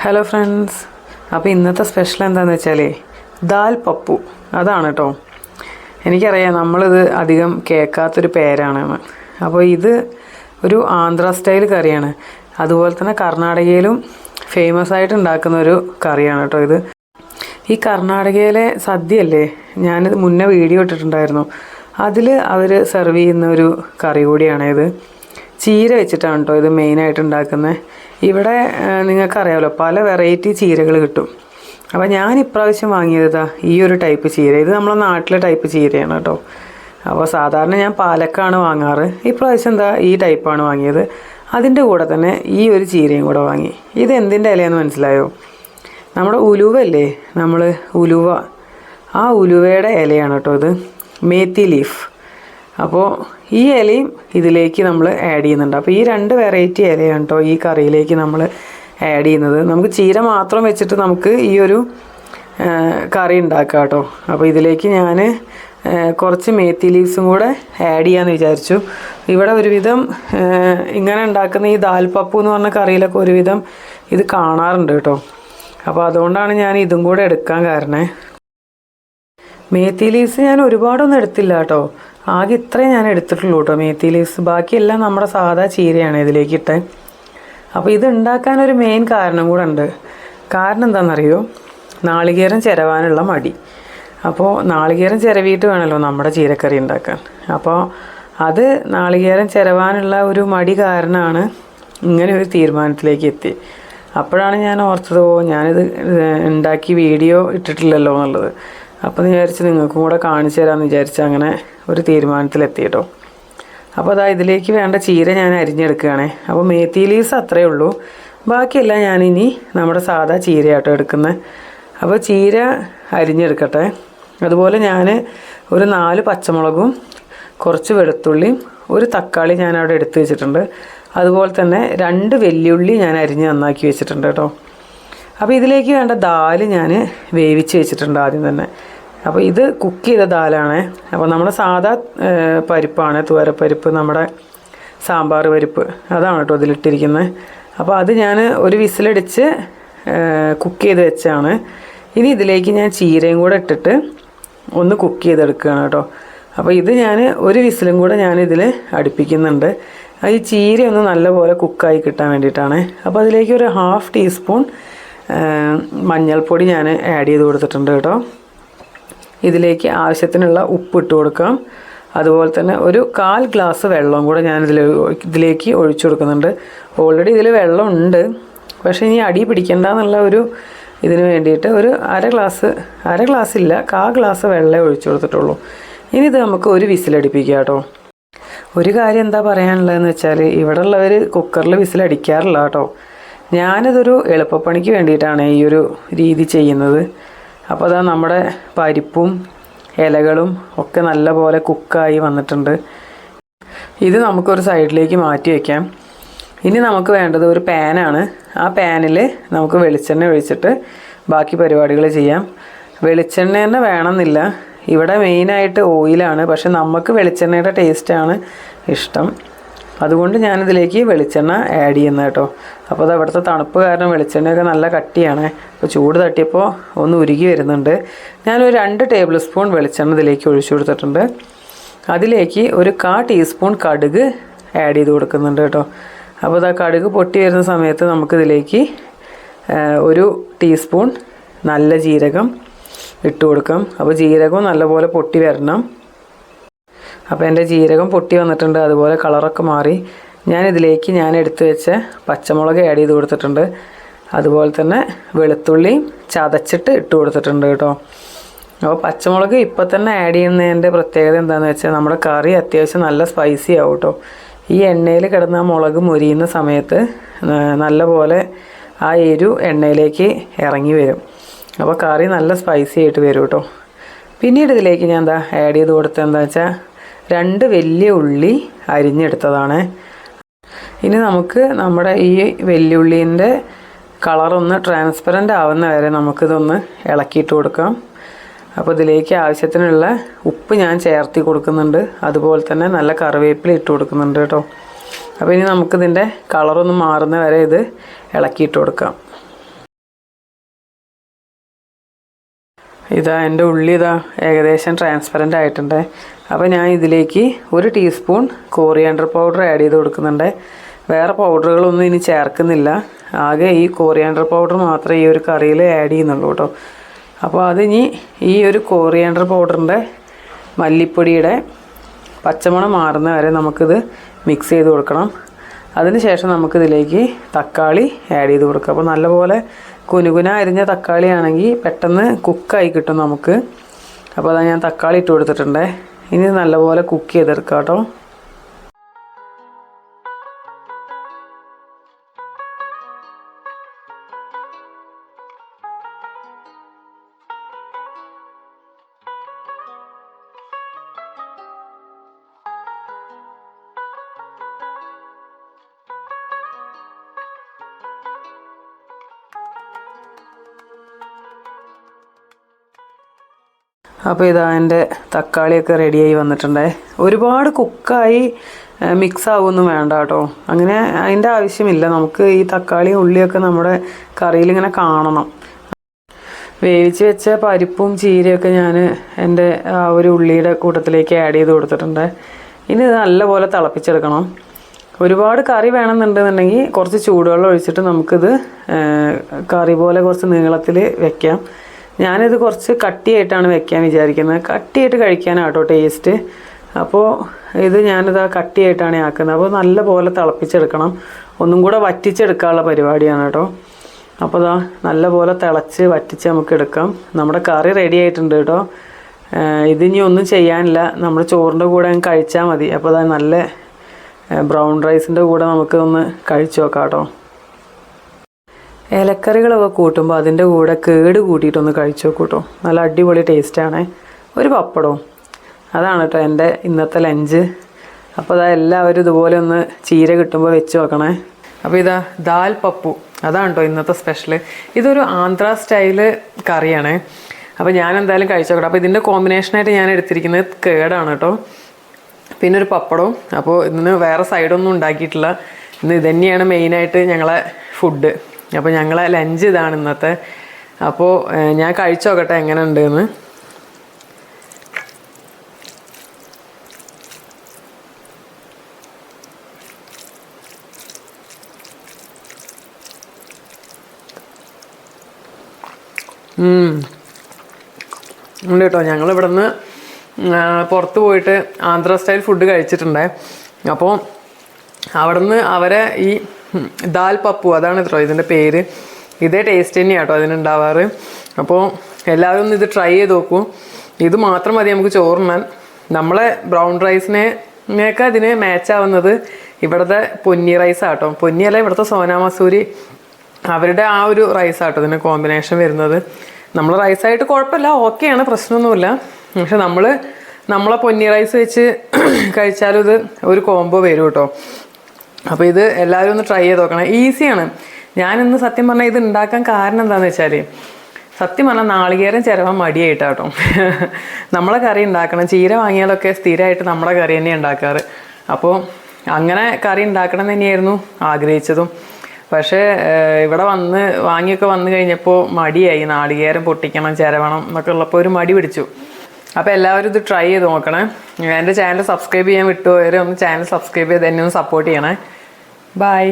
Hello friends, അപ്പോൾ ഇന്നത്തെ special എന്താണെന്ന് വെച്ചാൽ ദാൽ പപ്പു അതാണ് കേട്ടോ. എനിക്കറിയാം നമ്മളിത് അധികം കേൾക്കാത്തൊരു പേരാണെന്ന്. അപ്പോൾ ഇത് ഒരു ആന്ധ്ര സ്റ്റൈൽ കറിയാണ്. അതുപോലെ തന്നെ കർണാടകയിലും ഫേമസ് ആയിട്ട് ഉണ്ടാക്കുന്ന ഒരു കറിയാണ് കേട്ടോ ഇത്. ഈ കർണാടകയിലെ സദ്യയല്ലേ, ഞാനിത് മുന്നേ വീഡിയോ ഇട്ടിട്ടുണ്ടായിരുന്നു. അതിൽ അവർ സെർവ് ചെയ്യുന്ന ഒരു കറി കൂടിയാണിത്. ചീര വെച്ചിട്ടാണ് കേട്ടോ ഇത് മെയിനായിട്ട് ഉണ്ടാക്കുന്നത്. ഇവിടെ നിങ്ങൾക്കറിയാമല്ലോ പല വെറൈറ്റി ചീരകൾ കിട്ടും. അപ്പോൾ ഞാൻ ഇപ്രാവശ്യം വാങ്ങിയത് ഈ ഒരു ടൈപ്പ് ചീര. ഇത് നമ്മളെ നാട്ടിലെ ടൈപ്പ് ചീരയാണ് കേട്ടോ. അപ്പോൾ സാധാരണ ഞാൻ പാലക്കാണ് വാങ്ങാറ്. ഇപ്രാവശ്യം ഈ ടൈപ്പാണ് വാങ്ങിയത്. അതിൻ്റെ കൂടെ തന്നെ ഈ ഒരു ചീരയും കൂടെ വാങ്ങി. ഇത് എന്തിൻ്റെ ഇലയെന്ന് മനസ്സിലായോ? നമ്മുടെ ഉലുവല്ലേ, നമ്മൾ ഉലുവ, ആ ഉലുവയുടെ ഇലയാണ് കേട്ടോ ഇത്, മേത്തി ലീഫ്. അപ്പോൾ ഈ ഇലയും ഇതിലേക്ക് നമ്മൾ ആഡ് ചെയ്യുന്നുണ്ട്. അപ്പോൾ ഈ രണ്ട് വെറൈറ്റി ഇലയാണ് കേട്ടോ ഈ കറിയിലേക്ക് നമ്മൾ ആഡ് ചെയ്യുന്നത്. നമുക്ക് ചീര മാത്രം വെച്ചിട്ട് നമുക്ക് ഈ ഒരു കറി ഉണ്ടാക്കാം കേട്ടോ. അപ്പോൾ ഇതിലേക്ക് ഞാൻ കുറച്ച് മേത്തി ലീവ്സും കൂടെ ആഡ് ചെയ്യാമെന്ന് വിചാരിച്ചു. ഇവിടെ ഒരുവിധം ഇങ്ങനെ ഉണ്ടാക്കുന്ന ഈ ദാൽ പപ്പു എന്ന് പറഞ്ഞ കറിയിലൊക്കെ ഒരുവിധം ഇത് കാണാറുണ്ട് കേട്ടോ. അപ്പോൾ അതുകൊണ്ടാണ് ഞാൻ ഇതും കൂടെ എടുക്കാൻ കാരണം. മേത്തി ലീവ്സ് ഞാൻ ഒരുപാടൊന്നും എടുത്തില്ല കേട്ടോ. ആകെ ഇത്രയും ഞാൻ എടുത്തിട്ടുള്ളൂ കേട്ടോ മേത്തി ലീവ്സ്. ബാക്കിയെല്ലാം നമ്മുടെ സാധാ ചീരയാണ് ഇതിലേക്ക് ഇട്ടത്. അപ്പോൾ ഇത് ഉണ്ടാക്കാനൊരു മെയിൻ കാരണം കൂടെ ഉണ്ട്. കാരണം എന്താണെന്നറിയോ? നാളികേരം ചിരവാനുള്ള മടി. അപ്പോൾ നാളികേരം ചിരവിയിട്ട് വേണമല്ലോ നമ്മുടെ ചീരക്കറി ഉണ്ടാക്കാൻ. അപ്പോൾ അത് നാളികേരം ചിരവാനുള്ള ഒരു മടി കാരണമാണ് ഇങ്ങനെ ഒരു തീരുമാനത്തിലേക്ക് എത്തി. അപ്പോഴാണ് ഞാൻ ഓർത്തത്, ഞാനിത് ഉണ്ടാക്കി വീഡിയോ ഇട്ടിട്ടില്ലല്ലോ എന്നുള്ളത്. അപ്പോൾ വിചാരിച്ച് നിങ്ങൾക്കും കൂടെ കാണിച്ചു തരാമെന്ന് വിചാരിച്ച് അങ്ങനെ ഒരു തീരുമാനത്തിലെത്തി കേട്ടോ. അപ്പോൾ ഇതിലേക്ക് വേണ്ട ചീര ഞാൻ അരിഞ്ഞെടുക്കുകയാണേ. അപ്പോൾ മേത്തി ലീവ്സ് അത്രയേ ഉള്ളൂ. ബാക്കിയെല്ലാം ഞാനിനി നമ്മുടെ സാധാ ചീരയാട്ടോ എടുക്കുന്നത്. അപ്പോൾ ചീര അരിഞ്ഞെടുക്കട്ടെ. അതുപോലെ ഞാൻ ഒരു 4 പച്ചമുളകും കുറച്ച് വെളുത്തുള്ളിയും ഒരു തക്കാളി ഞാൻ അവിടെ എടുത്ത് വെച്ചിട്ടുണ്ട്. അതുപോലെ തന്നെ 2 വെല്ലുള്ളി ഞാൻ അരിഞ്ഞ് നന്നാക്കി വെച്ചിട്ടുണ്ട് കേട്ടോ. അപ്പോൾ ഇതിലേക്ക് വേണ്ട ദാൽ ഞാൻ വേവിച്ച് വെച്ചിട്ടുണ്ട് ആദ്യം തന്നെ. അപ്പോൾ ഇത് കുക്ക് ചെയ്ത ദാലാണ്. അപ്പോൾ നമ്മുടെ സാധാ പരിപ്പാണ്, തുവരപ്പരിപ്പ്, നമ്മുടെ സാമ്പാർ പരിപ്പ്, അതാണ് കേട്ടോ ഇതിലിട്ടിരിക്കുന്നത്. അപ്പോൾ അത് ഞാൻ ഒരു വിസിലടിച്ച് കുക്ക് ചെയ്ത് വെച്ചാണ്. ഇനി ഇതിലേക്ക് ഞാൻ ചീരയും കൂടെ ഇട്ടിട്ട് ഒന്ന് കുക്ക് ചെയ്തെടുക്കുകയാണ് കേട്ടോ. അപ്പോൾ ഇത് ഞാൻ ഒരു വിസിലും കൂടെ ഞാനിതിൽ അടുപ്പിക്കുന്നുണ്ട്. ഈ ചീര ഒന്ന് നല്ലപോലെ കുക്കായി കിട്ടാൻ വേണ്ടിയിട്ടാണ്. അപ്പോൾ അതിലേക്ക് ഒരു 1/2 ടീസ്പൂൺ മഞ്ഞൾപ്പൊടി ഞാൻ ആഡ് ചെയ്ത് കൊടുത്തിട്ടുണ്ട് കേട്ടോ. ഇതിലേക്ക് ആവശ്യത്തിനുള്ള ഉപ്പ് ഇട്ട് കൊടുക്കാം. അതുപോലെ തന്നെ ഒരു 1/4 ഗ്ലാസ് വെള്ളവും കൂടെ ഞാൻ ഇതിലേക്ക് ഒഴിച്ചു കൊടുക്കുന്നുണ്ട്. ഓൾറെഡി ഇതിൽ വെള്ളം ഉണ്ട്, പക്ഷേ ഇനി അടി പിടിക്കണ്ട എന്നുള്ള ഒരു ഇതിന് വേണ്ടിയിട്ട് ഒരു അര ഗ്ലാസ് ഇല്ല 1/4 ഗ്ലാസ് വെള്ളമേ ഒഴിച്ചു കൊടുത്തിട്ടുള്ളൂ. ഇനി ഇത് നമുക്ക് ഒരു വിസിലടിപ്പിക്കുക കേട്ടോ. ഒരു കാര്യം എന്താ പറയാനുള്ളതെന്ന് വെച്ചാൽ ഇവിടെ ഉള്ളവർ കുക്കറിൽ വിസിലടിക്കാറില്ല കേട്ടോ. ഞാനിതൊരു എളുപ്പപ്പണിക്ക് വേണ്ടിയിട്ടാണ് ഈ ഒരു രീതി ചെയ്യുന്നത്. അപ്പോൾ നമ്മുടെ പരിപ്പും ഇലകളും ഒക്കെ നല്ലപോലെ കുക്കായി വന്നിട്ടുണ്ട്. ഇത് നമുക്കൊരു സൈഡിലേക്ക് മാറ്റി വയ്ക്കാം. ഇനി നമുക്ക് വേണ്ടത് ഒരു പാനാണ്. ആ പാനിൽ നമുക്ക് വെളിച്ചെണ്ണ ഒഴിച്ചിട്ട് ബാക്കി പരിപാടികൾ ചെയ്യാം. വെളിച്ചെണ്ണ തന്നെ വേണമെന്നില്ല, ഇവിടെ മെയിനായിട്ട് ഓയിലാണ്. പക്ഷെ നമുക്ക് വെളിച്ചെണ്ണയുടെ ടേസ്റ്റാണ് ഇഷ്ടം. അതുകൊണ്ട് ഞാനിതിലേക്ക് വെളിച്ചെണ്ണ ആഡ് ചെയ്യുന്നത് കേട്ടോ. അപ്പോൾ അത് അവിടുത്തെ തണുപ്പ് കാരണം വെളിച്ചെണ്ണയൊക്കെ നല്ല കട്ടിയാണ്. അപ്പോൾ ചൂട് തട്ടിയപ്പോൾ ഒന്ന് ഉരുകി വരുന്നുണ്ട്. ഞാനൊരു 2 ടേബിൾ സ്പൂൺ വെളിച്ചെണ്ണ ഇതിലേക്ക് ഒഴിച്ചു കൊടുത്തിട്ടുണ്ട്. അതിലേക്ക് ഒരു 1/4 ടീസ്പൂൺ കടുക് ആഡ് ചെയ്ത് കൊടുക്കുന്നുണ്ട് കേട്ടോ. അപ്പോൾ കടുക് പൊട്ടി വരുന്ന സമയത്ത് നമുക്കിതിലേക്ക് ഒരു ടീസ്പൂൺ നല്ല ജീരകം ഇട്ട് കൊടുക്കാം. അപ്പോൾ ജീരകവും നല്ലപോലെ പൊട്ടി വരണം. അപ്പോൾ എൻ്റെ ജീരകം പൊട്ടി വന്നിട്ടുണ്ട്, അതുപോലെ കളറൊക്കെ മാറി. ഞാനിതിലേക്ക് ഞാൻ എടുത്തു വെച്ച പച്ചമുളക് ആഡ് ചെയ്ത് കൊടുത്തിട്ടുണ്ട്. അതുപോലെ തന്നെ വെളുത്തുള്ളി ചതച്ചിട്ട് ഇട്ട് കൊടുത്തിട്ടുണ്ട് കേട്ടോ. അപ്പോൾ പച്ചമുളക് ഇപ്പം തന്നെ ആഡ് ചെയ്യുന്നതിൻ്റെ പ്രത്യേകത എന്താണെന്ന് വെച്ചാൽ നമ്മുടെ കറി അത്യാവശ്യം നല്ല സ്പൈസി ആവും കേട്ടോ. ഈ എണ്ണയിൽ കിടന്ന മുളക് മൊരിയുന്ന സമയത്ത് നല്ലപോലെ ആ എരു എണ്ണയിലേക്ക് ഇറങ്ങി വരും. അപ്പോൾ കറി നല്ല സ്പൈസി ആയിട്ട് വരും കേട്ടോ. പിന്നീട് ഇതിലേക്ക് ഞാൻ ആഡ് ചെയ്ത് കൊടുത്തത് എന്താ വെച്ചാൽ 2 വലിയ ഉള്ളി അരിഞ്ഞെടുത്തതാണ്. ഇനി നമുക്ക് നമ്മുടെ ഈ വെല്ലുള്ളീൻ്റെ കളറൊന്ന് ട്രാൻസ്പെറൻ്റ് ആവുന്ന വരെ നമുക്കിതൊന്ന് ഇളക്കിയിട്ട് കൊടുക്കാം. അപ്പോൾ ഇതിലേക്ക് ആവശ്യത്തിനുള്ള ഉപ്പ് ഞാൻ ചേർത്തി കൊടുക്കുന്നുണ്ട്. അതുപോലെ തന്നെ നല്ല കറിവേപ്പില ഇട്ട് കൊടുക്കുന്നുണ്ട് കേട്ടോ. അപ്പോൾ ഇനി നമുക്കിതിൻ്റെ കളറൊന്ന് മാറുന്ന വരെ ഇത് ഇളക്കിയിട്ട് കൊടുക്കാം. ഇതാ എൻ്റെ ഉള്ളി ഇതാ ഏകദേശം ട്രാൻസ്പെറൻ്റ് ആയിട്ടുണ്ട്. അപ്പോൾ ഞാൻ ഇതിലേക്ക് 1 ടീസ്പൂൺ കോറിയാണ്ടർ പൗഡർ ആഡ് ചെയ്ത് കൊടുക്കുന്നുണ്ട്. വേറെ പൗഡറുകളൊന്നും ഇനി ചേർക്കുന്നില്ല. ആകെ ഈ കോറിയാണ്ടർ പൗഡർ മാത്രമേ ഈ ഒരു കറിയിൽ ആഡ് ചെയ്യുന്നുള്ളൂ കേട്ടോ. അപ്പോൾ അതിനി ഈ ഒരു കോറിയാണ്ടർ പൗഡറിൻ്റെ മല്ലിപ്പൊടിയുടെ പച്ചമണം മാറുന്ന വരെ നമുക്കിത് മിക്സ് ചെയ്ത് കൊടുക്കണം. അതിനുശേഷം നമുക്കിതിലേക്ക് തക്കാളി ആഡ് ചെയ്ത് കൊടുക്കുക. അപ്പോൾ നല്ലപോലെ കുനുകുന അരിഞ്ഞ തക്കാളി ആണെങ്കിൽ പെട്ടെന്ന് കുക്കായി കിട്ടും നമുക്ക്. അപ്പോൾ അതാ ഞാൻ തക്കാളി ഇട്ട് കൊടുത്തിട്ടുണ്ട്. ഇനി നല്ലപോലെ കുക്ക് ചെയ്തെടുക്കാം കേട്ടോ. അപ്പോൾ ഇതാ എൻ്റെ തക്കാളിയൊക്കെ റെഡിയായി വന്നിട്ടുണ്ട്. ഒരുപാട് കുക്കായി മിക്സ് ആവുമൊന്നും വേണ്ട കേട്ടോ. അങ്ങനെ അതിൻ്റെ ആവശ്യമില്ല. നമുക്ക് ഈ തക്കാളിയും ഉള്ളിയൊക്കെ നമ്മുടെ കറിയിൽ ഇങ്ങനെ കാണണം. വേവിച്ച് വെച്ച പരിപ്പും ചീരയൊക്കെ ഞാൻ എൻ്റെ ആ ഒരു ഉള്ളിയുടെ കൂട്ടത്തിലേക്ക് ആഡ് ചെയ്ത് കൊടുത്തിട്ടുണ്ട്. ഇനി ഇത് നല്ലപോലെ തിളപ്പിച്ചെടുക്കണം. ഒരുപാട് കറി വേണമെന്നുണ്ടെന്നുണ്ടെങ്കിൽ കുറച്ച് ചൂടുവെള്ളം ഒഴിച്ചിട്ട് നമുക്കിത് കറി പോലെ കുറച്ച് നീളത്തിൽ വെക്കാം. ഞാനിത് കുറച്ച് കട്ടിയായിട്ടാണ് വെക്കാൻ വിചാരിക്കുന്നത്. കട്ടിയായിട്ട് കഴിക്കാനാട്ടോ ടേസ്റ്റ്. അപ്പോൾ ഇത് ഞാനിത് കട്ടിയായിട്ടാണ് ആക്കുന്നത്. അപ്പോൾ നല്ല പോലെ തിളപ്പിച്ചെടുക്കണം. ഒന്നും കൂടെ വറ്റിച്ചെടുക്കാനുള്ള പരിപാടിയാണ് കേട്ടോ. അപ്പോൾ ഇതാ നല്ല പോലെ തിളച്ച് വറ്റിച്ച് നമുക്ക് എടുക്കാം. നമ്മുടെ കറി റെഡി ആയിട്ടുണ്ട് കേട്ടോ. ഇതിനി ഒന്നും ചെയ്യാനില്ല. നമ്മൾ ചോറിൻ്റെ കൂടെ കഴിച്ചാൽ മതി. അപ്പോൾ ഇതാ നല്ല ബ്രൗൺ റൈസിൻ്റെ കൂടെ നമുക്ക് ഒന്ന് കഴിച്ചു നോക്കാം കേട്ടോ. ഇലക്കറികളൊക്കെ കൂട്ടുമ്പോൾ അതിൻ്റെ കൂടെ കേട് കൂട്ടിയിട്ടൊന്ന് കഴിച്ചു നോക്കൂ കേട്ടോ. നല്ല അടിപൊളി ടേസ്റ്റാണ്. ഒരു പപ്പടവും. അതാണ് കേട്ടോ എൻ്റെ ഇന്നത്തെ ലഞ്ച്. അപ്പോൾ ഇതാ എല്ലാവരും ഇതുപോലെ ഒന്ന് ചീര കിട്ടുമ്പോൾ വെച്ച് നോക്കണേ. അപ്പോൾ ഇതാ ദാൽ പപ്പു, അതാണ് കേട്ടോ ഇന്നത്തെ സ്പെഷ്യൽ. ഇതൊരു ആന്ധ്ര സ്റ്റൈല് കറിയാണ്. അപ്പോൾ ഞാൻ എന്തായാലും കഴിച്ചു നോക്കട്ടെ. അപ്പോൾ ഇതിൻ്റെ കോമ്പിനേഷനായിട്ട് ഞാൻ എടുത്തിരിക്കുന്നത് കേടാണ് കേട്ടോ. പിന്നെ ഒരു പപ്പടവും. അപ്പോൾ ഇന്ന് വേറെ സൈഡൊന്നും ഉണ്ടാക്കിയിട്ടില്ല. ഇന്ന് ഇതുതന്നെയാണ് മെയിനായിട്ട് ഞങ്ങളെ ഫുഡ്. അപ്പോൾ ഞങ്ങളെ ലഞ്ച് ഇതാണ് ഇന്നത്തെ. അപ്പോൾ ഞാൻ കഴിച്ചു നോക്കട്ടെ എങ്ങനെ ഉണ്ടെന്ന്. ഉണ്ട് കേട്ടോ. ഞങ്ങളിവിടെ നിന്ന് പുറത്ത് പോയിട്ട് ആന്ധ്ര സ്റ്റൈൽ ഫുഡ് കഴിച്ചിട്ടുണ്ട്. അപ്പോൾ അവിടെ നിന്ന് അവരെ ഈ ദാൽ പപ്പു, അതാണ് കേട്ടോ ഇതിൻ്റെ പേര്. ഇതേ ടേസ്റ്റ് തന്നെയാണ് കേട്ടോ അതിനുണ്ടാവാറ്. അപ്പോൾ എല്ലാവരും ഒന്ന് ഇത് ട്രൈ ചെയ്ത് നോക്കൂ. ഇത് മാത്രം മതി നമുക്ക് ചോറുണ്ണാൻ. നമ്മളെ ബ്രൗൺ റൈസിനെയൊക്കെ അതിന് മാച്ചാവുന്നത് ഇവിടുത്തെ പൊന്നി റൈസാട്ടോ. പൊന്നിയല്ല, ഇവിടുത്തെ സോനാ മസൂരി, അവരുടെ ആ ഒരു റൈസാട്ടോ ഇതിന് കോമ്പിനേഷൻ വരുന്നത്. നമ്മൾ റൈസായിട്ട് കുഴപ്പമില്ല, ഓക്കെയാണ്, പ്രശ്നമൊന്നുമില്ല. പക്ഷെ നമ്മളെ പൊന്നി റൈസ് വെച്ച് കഴിച്ചാലും ഇത് ഒരു കോംബോ വരും കേട്ടോ. അപ്പോൾ ഇത് എല്ലാവരും ഒന്ന് ട്രൈ ചെയ്ത് നോക്കണം. ഈസിയാണ്. ഞാനിന്ന് സത്യം പറഞ്ഞാൽ ഇത് ഉണ്ടാക്കാൻ കാരണം എന്താണെന്ന് വെച്ചാൽ, സത്യം പറഞ്ഞാൽ നാളികേരം ചിരവാൻ മടിയായിട്ടാട്ടോ. നമ്മളെ കറി ഉണ്ടാക്കണം. ചീര വാങ്ങിയാലൊക്കെ സ്ഥിരമായിട്ട് നമ്മുടെ കറി തന്നെയാണ് ഉണ്ടാക്കാറ്. അപ്പോൾ അങ്ങനെ കറി ഉണ്ടാക്കണം തന്നെയായിരുന്നു ആഗ്രഹിച്ചതും. പക്ഷേ ഇവിടെ വാങ്ങിയൊക്കെ വന്നു കഴിഞ്ഞപ്പോൾ മടിയായി. നാളികേരം പൊട്ടിക്കണം, ചിരവണം എന്നൊക്കെ ഉള്ളപ്പോൾ ഒരു മടി പിടിച്ചു. അപ്പോൾ എല്ലാവരും ഇത് ട്രൈ ചെയ്ത് നോക്കണേ. എൻ്റെ ചാനൽ സബ്സ്ക്രൈബ് ചെയ്യാൻ വിട്ടുപോയവരെ ഒന്ന് ചാനൽ സബ്സ്ക്രൈബ് ചെയ്ത് എന്നെ ഒന്ന് സപ്പോർട്ട് ചെയ്യണേ. ബൈ.